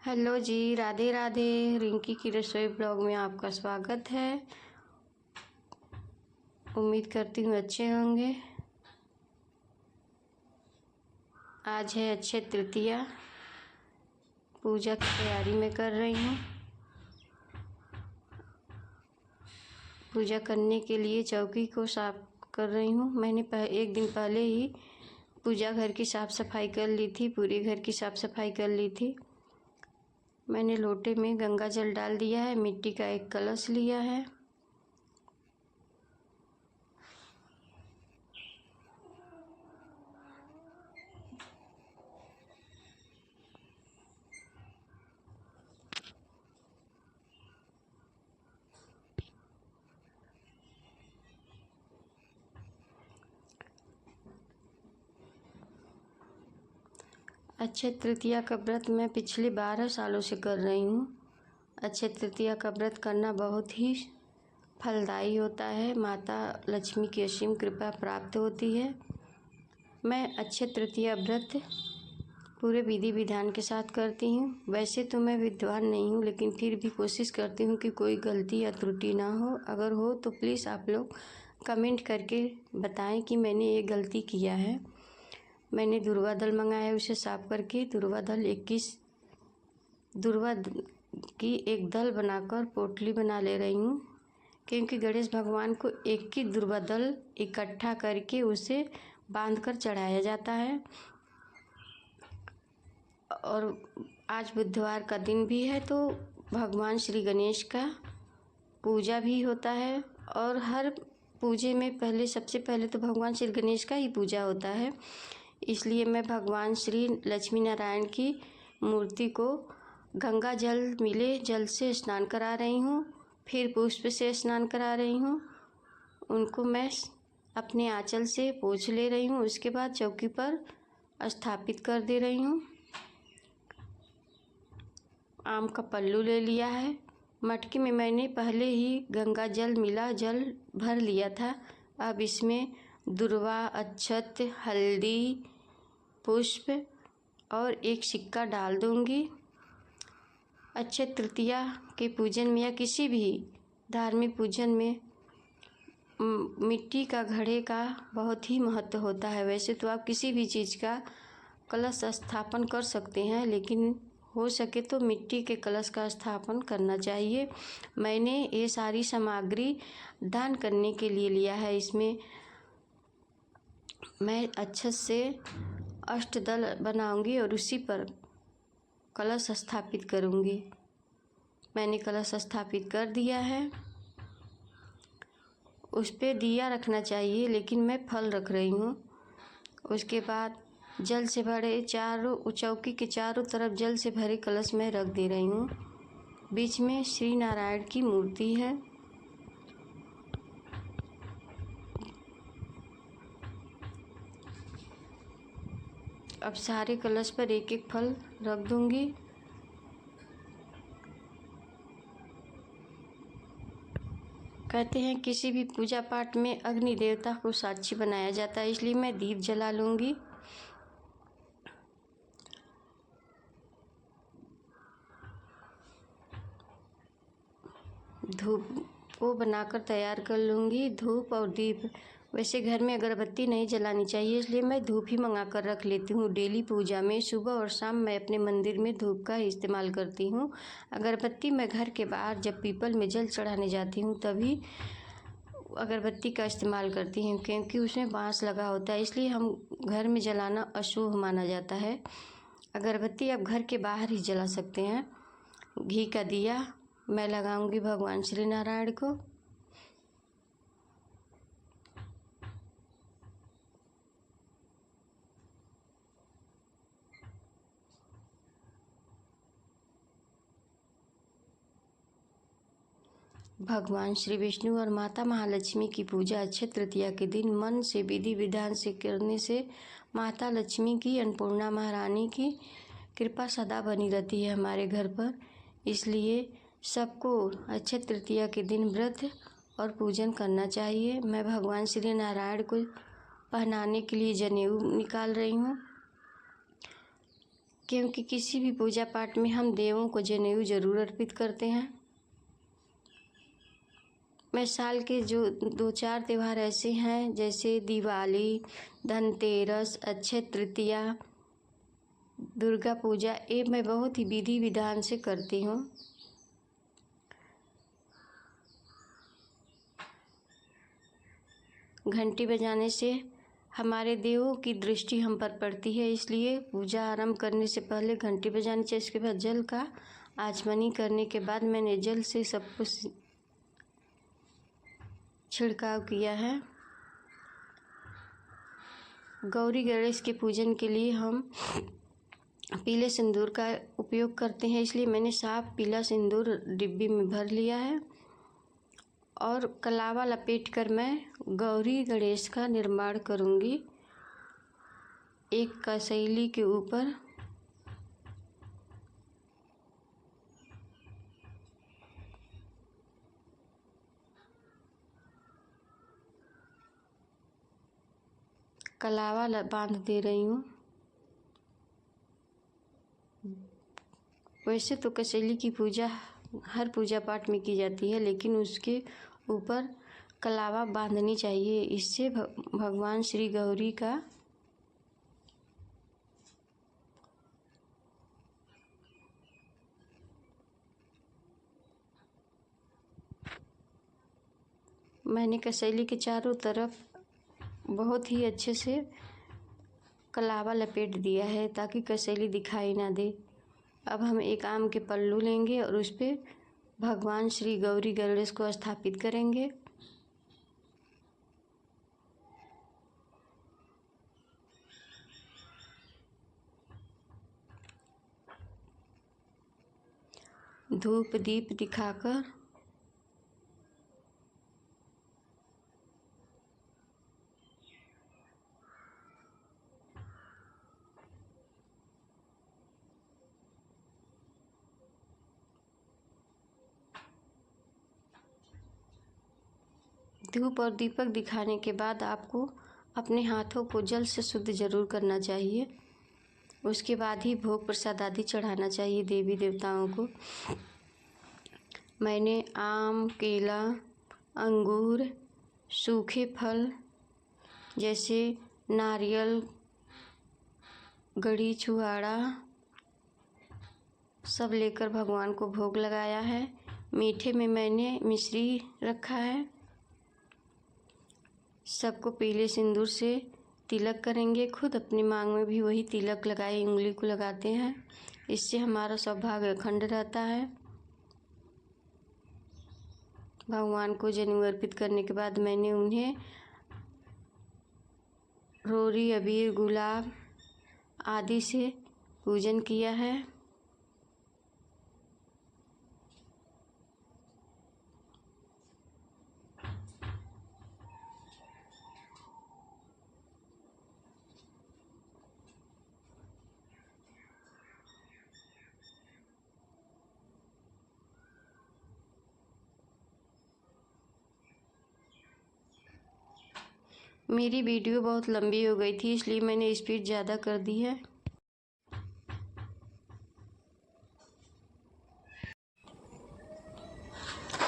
Hello जी, राधे राधे। रिंकी की रसोई blog में आपका स्वागत है। उम्मीद करती हूँ अच्छे होंगे। आज है अक्षय तृतीया। पूजा की तैयारी मैं कर रही हूँ। पूजा करने के लिए चौकी को साफ कर रही हूँ। मैंने एक दिन पहले ही पूजा घर की साफ़ सफाई कर ली थी। पूरे घर की साफ़ सफाई कर ली थी। मैंने लोटे में गंगा जल डाल दिया है। मिट्टी का एक कलश लिया है। अक्षय तृतीया का व्रत मैं पिछले 12 सालों से कर रही हूँ। अक्षय तृतीया का व्रत करना बहुत ही फलदायी होता है। माता लक्ष्मी की असीम कृपा प्राप्त होती है। मैं अक्षय तृतीया व्रत पूरे विधि विधान के साथ करती हूँ। वैसे तो मैं विद्वान नहीं हूँ, लेकिन फिर भी कोशिश करती हूँ कि कोई गलती या त्रुटि ना हो। अगर हो तो प्लीज़ आप लोग कमेंट करके बताएं कि मैंने ये गलती किया है। मैंने दुर्वा दल मंगाया है, उसे साफ करके दुर्वा दल 21 दुर्वा की एक दल बनाकर पोटली बना ले रही हूँ, क्योंकि गणेश भगवान को एक ही दुर्वा दल इकट्ठा करके उसे बांधकर चढ़ाया जाता है। और आज बुधवार का दिन भी है, तो भगवान श्री गणेश का पूजा भी होता है। और हर पूजे में सबसे पहले तो भगवान श्री गणेश का ही पूजा होता है। इसलिए मैं भगवान श्री लक्ष्मी नारायण की मूर्ति को गंगा जल मिले जल से स्नान करा रही हूँ। फिर पुष्प से स्नान करा रही हूँ। उनको मैं अपने आंचल से पोंछ ले रही हूँ। उसके बाद चौकी पर स्थापित कर दे रही हूँ। आम का पल्लू ले लिया है। मटकी में मैंने पहले ही गंगा जल मिला जल भर लिया था। अब इसमें दुर्वा, अक्षत, हल्दी, पुष्प और एक सिक्का डाल दूंगी। अक्षय तृतीया के पूजन में या किसी भी धार्मिक पूजन में मिट्टी का घड़े का बहुत ही महत्व होता है। वैसे तो आप किसी भी चीज़ का कलश स्थापन कर सकते हैं, लेकिन हो सके तो मिट्टी के कलश का स्थापन करना चाहिए। मैंने ये सारी सामग्री दान करने के लिए लिया है। इसमें मैं अच्छे से अष्टदल बनाऊंगी और उसी पर कलश स्थापित करूंगी। मैंने कलश स्थापित कर दिया है। उस पे दिया रखना चाहिए, लेकिन मैं फल रख रही हूँ। उसके बाद जल से भरे चौकी के चारों तरफ जल से भरे कलश में रख दे रही हूँ। बीच में श्री नारायण की मूर्ति है। अब सारे कलश पर एक एक फल रख दूंगी। कहते हैं किसी भी पूजा पाठ में अग्नि देवता को साक्षी बनाया जाता है, इसलिए मैं दीप जला लूंगी। धूप को बनाकर तैयार कर लूँगी। धूप और दीप, वैसे घर में अगरबत्ती नहीं जलानी चाहिए, इसलिए मैं धूप ही मंगा कर रख लेती हूँ। डेली पूजा में सुबह और शाम मैं अपने मंदिर में धूप का इस्तेमाल करती हूँ। अगरबत्ती मैं घर के बाहर जब पीपल में जल चढ़ाने जाती हूँ तभी अगरबत्ती का इस्तेमाल करती हूँ, क्योंकि उसमें बाँस लगा होता है, इसलिए हम घर में जलाना अशुभ माना जाता है। अगरबत्ती आप घर के बाहर ही जला सकते हैं। घी का दिया मैं लगाऊंगी भगवान श्री नारायण को। भगवान श्री विष्णु और माता महालक्ष्मी की पूजा अक्षय तृतीया के दिन मन से विधि विधान से करने से माता लक्ष्मी की, अन्नपूर्णा महारानी की कृपा सदा बनी रहती है हमारे घर पर। इसलिए सबको अक्षय तृतीया के दिन व्रत और पूजन करना चाहिए। मैं भगवान श्री नारायण को पहनाने के लिए जनेऊ निकाल रही हूँ। क्योंकि किसी भी पूजा पाठ में हम देवों को जनेऊ जरूर अर्पित करते हैं। मैं साल के जो 2-4 त्यौहार ऐसे हैं जैसे दिवाली, धनतेरस, अक्षय तृतीया, दुर्गा पूजा, ये मैं बहुत ही विधि विधान से करती हूँ। घंटी बजाने से हमारे देवों की दृष्टि हम पर पड़ती है, इसलिए पूजा आरंभ करने से पहले घंटी बजानी चाहिए। इसके बाद जल का आचमनी करने के बाद मैंने जल से सब कुछ छिड़काव किया है। गौरी गणेश के पूजन के लिए हम पीले सिंदूर का उपयोग करते हैं, इसलिए मैंने साफ पीला सिंदूर डिब्बी में भर लिया है और कलावा लपेटकर मैं गौरी गणेश का निर्माण करूंगी। एक कसैली के ऊपर कलावा बांध दे रही हूँ। वैसे तो कसैली की पूजा हर पूजा पाठ में की जाती है, लेकिन उसके ऊपर कलावा बांधनी चाहिए। इससे भगवान श्री गौरी का मैंने कसैली के चारों तरफ बहुत ही अच्छे से कलावा लपेट दिया है ताकि कसैली दिखाई ना दे। अब हम एक आम के पल्लू लेंगे और उस पर भगवान श्री गौरी गणेश को स्थापित करेंगे। धूप दीप दिखाकर धूप और दीपक दिखाने के बाद आपको अपने हाथों को जल से शुद्ध जरूर करना चाहिए। उसके बाद ही भोग प्रसाद आदि चढ़ाना चाहिए देवी देवताओं को। मैंने आम, केला, अंगूर, सूखे फल जैसे नारियल, गड़ी, छुहाड़ा सब लेकर भगवान को भोग लगाया है। मीठे में मैंने मिश्री रखा है। सबको पीले सिंदूर से तिलक करेंगे। खुद अपनी मांग में भी वही तिलक लगाए उंगली को लगाते हैं, इससे हमारा सौभाग्य अखंड रहता है। भगवान को जनेऊ अर्पित करने के बाद मैंने उन्हें रोरी, अबीर, गुलाब आदि से पूजन किया है। मेरी वीडियो बहुत लंबी हो गई थी, इसलिए मैंने स्पीड ज़्यादा कर दी है।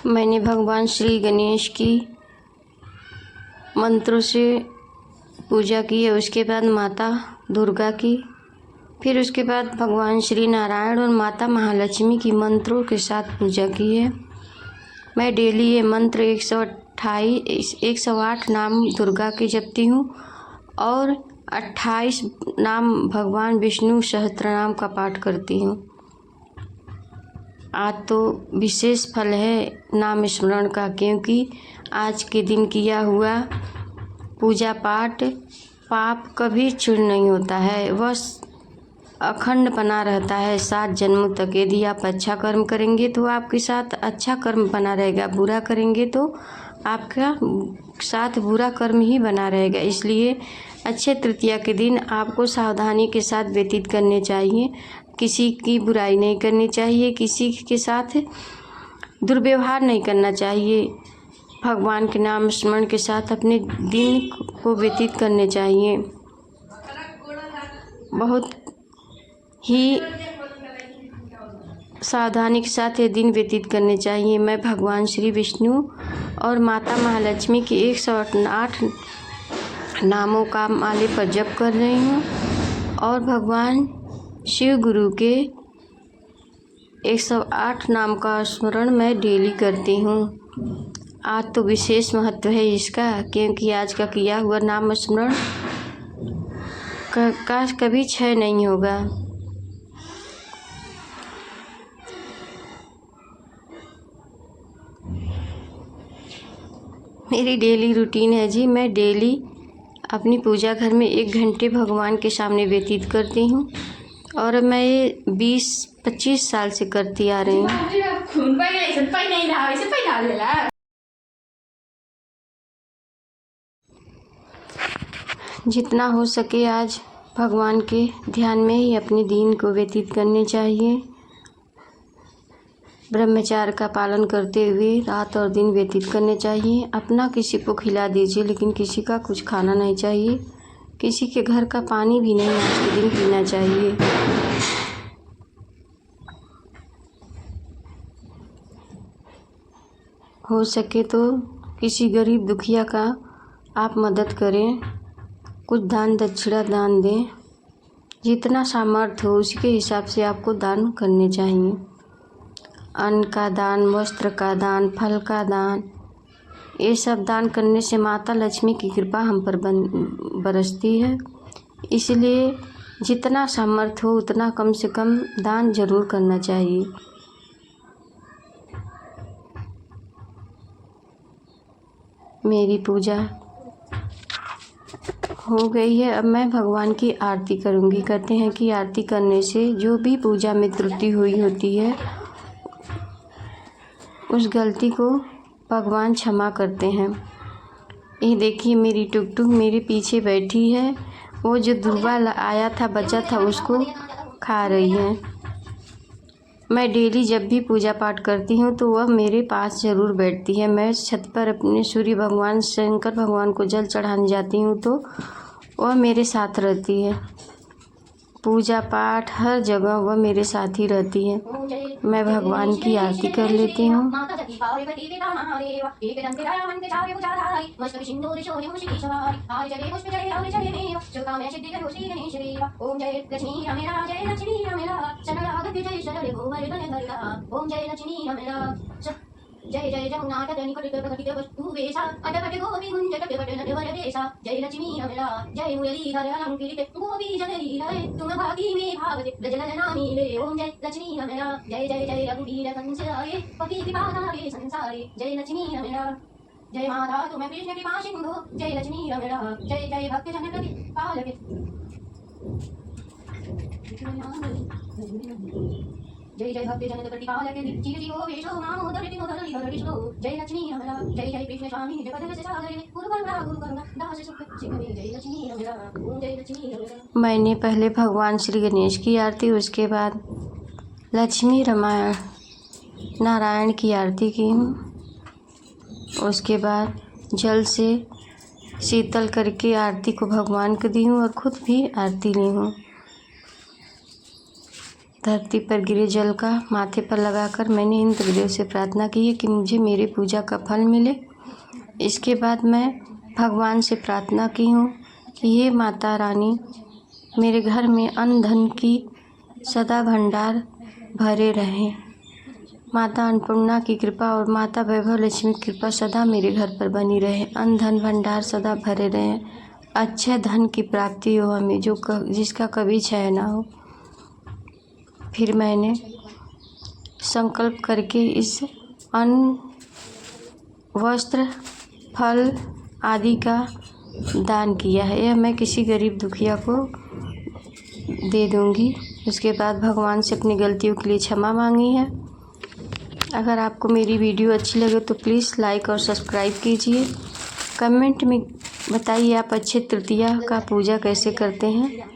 मैंने भगवान श्री गणेश की मंत्रों से पूजा की है, उसके बाद माता दुर्गा की, फिर उसके बाद भगवान श्री नारायण और माता महालक्ष्मी की मंत्रों के साथ पूजा की है। मैं डेली ये मंत्र 108 नाम दुर्गा के जपती हूँ और 28 नाम भगवान विष्णु सहस्त्रनाम का पाठ करती हूँ। आज तो विशेष फल है नाम स्मरण का, क्योंकि आज के दिन किया हुआ पूजा पाठ पाप कभी क्षीण नहीं होता है, वह अखंड बना रहता है 7 जन्मों तक। यदि आप अच्छा कर्म करेंगे तो आपके साथ अच्छा कर्म बना रहेगा, बुरा करेंगे तो आपका साथ बुरा कर्म ही बना रहेगा। इसलिए अक्षय तृतीया के दिन आपको सावधानी के साथ व्यतीत करने चाहिए। किसी की बुराई नहीं करनी चाहिए, किसी के साथ दुर्व्यवहार नहीं करना चाहिए। भगवान के नाम स्मरण के साथ अपने दिन को व्यतीत करने चाहिए। बहुत ही सावधानी के साथ ये दिन व्यतीत करने चाहिए। मैं भगवान श्री विष्णु और माता महालक्ष्मी के 108 नामों का माले पर जप कर रही हूँ और भगवान शिव गुरु के 108 नाम का स्मरण मैं डेली करती हूँ। आज तो विशेष महत्व है इसका, क्योंकि आज का किया हुआ नाम स्मरण का कभी क्षय नहीं होगा। मेरी डेली रूटीन है जी, मैं डेली अपनी पूजा घर में 1 घंटे भगवान के सामने व्यतीत करती हूँ और मैं ये 20-25 साल से करती आ रही हूँ। जितना हो सके आज भगवान के ध्यान में ही अपने दिन को व्यतीत करने चाहिए। ब्रह्मचार्य का पालन करते हुए रात और दिन व्यतीत करने चाहिए। अपना किसी को खिला दीजिए, लेकिन किसी का कुछ खाना नहीं चाहिए। किसी के घर का पानी भी नहीं आज के दिन पीना चाहिए। हो सके तो किसी गरीब दुखिया का आप मदद करें, कुछ दान दक्षिणा दान दें। जितना सामर्थ्य हो उसके हिसाब से आपको दान करने चाहिए। अन्न का दान, वस्त्र का दान, फल का दान, ये सब दान करने से माता लक्ष्मी की कृपा हम पर बरसती है। इसलिए जितना सामर्थ्य हो उतना कम से कम दान जरूर करना चाहिए। मेरी पूजा हो गई है, अब मैं भगवान की आरती करूँगी। कहते हैं कि आरती करने से जो भी पूजा में त्रुटि हुई होती है उस गलती को भगवान क्षमा करते हैं। ये देखिए मेरी टुकटुक मेरे पीछे बैठी है, वो जो दुर्वा आया था बचा था उसको खा रही है। मैं डेली जब भी पूजा पाठ करती हूँ तो वह मेरे पास ज़रूर बैठती है। मैं छत पर अपने सूर्य भगवान शंकर भगवान को जल चढ़ाने जाती हूँ तो वह मेरे साथ रहती है। पूजा पाठ हर जगह वह मेरे साथ ही रहती है। मैं भगवान की आरती कर लेती हूँ। जय जय जमुनाथ निकट वस्तु वेशा अटपट गोपी कुंज तट वेशा जय लक्ष्मी रमला जय मुरलीधर अलंकृत गोपी जगदीराय तुम भागी में भागवते ब्रजगण नामी रे ओम जय लक्ष्मी रमला जय जय जय रघुवीर कंसराय पति कृपाधारे संसारे जय लक्ष्मी रमला जय माता तुम कृष्ण कृपा सिंधु जय लक्ष्मी रमला जय जय भक्त जन प्रति पालके जय जय भक्त जन प्रतिपालके चिर जीवो वेशो नामो धरति मोदरि हरिष्णो जय लक्ष्मी रमला जय जय कृष्ण स्वामी जगत से सागरे गुरु करुणा दास सुख सिंह जय लक्ष्मी रमला ओम जय लक्ष्मी रमला। मैंने पहले भगवान श्री गणेश की आरती, उसके बाद लक्ष्मी रामायण नारायण की आरती की हूँ। उसके बाद जल से शीतल करके आरती को भगवान को दी हूँ और खुद भी आरती ली हूँ। धरती पर गिरे जल का माथे पर लगाकर मैंने इंद्रदेव से प्रार्थना की है कि मुझे मेरी पूजा का फल मिले। इसके बाद मैं भगवान से प्रार्थना की हूँ कि ये माता रानी मेरे घर में अन्न धन की सदा भंडार भरे रहें। माता अन्नपूर्णा की कृपा और माता वैभव लक्ष्मी की कृपा सदा मेरे घर पर बनी रहे। अन्न धन भंडार सदा भरे रहें। अच्छे धन की प्राप्ति हो हमें, जिसका कभी क्षय ना हो। फिर मैंने संकल्प करके इस अन्न, वस्त्र, फल आदि का दान किया है। यह मैं किसी गरीब दुखिया को दे दूंगी। उसके बाद भगवान से अपनी गलतियों के लिए क्षमा मांगी है। अगर आपको मेरी वीडियो अच्छी लगे तो प्लीज़ लाइक और सब्सक्राइब कीजिए। कमेंट में बताइए आप अक्षय तृतीया का पूजा कैसे करते हैं।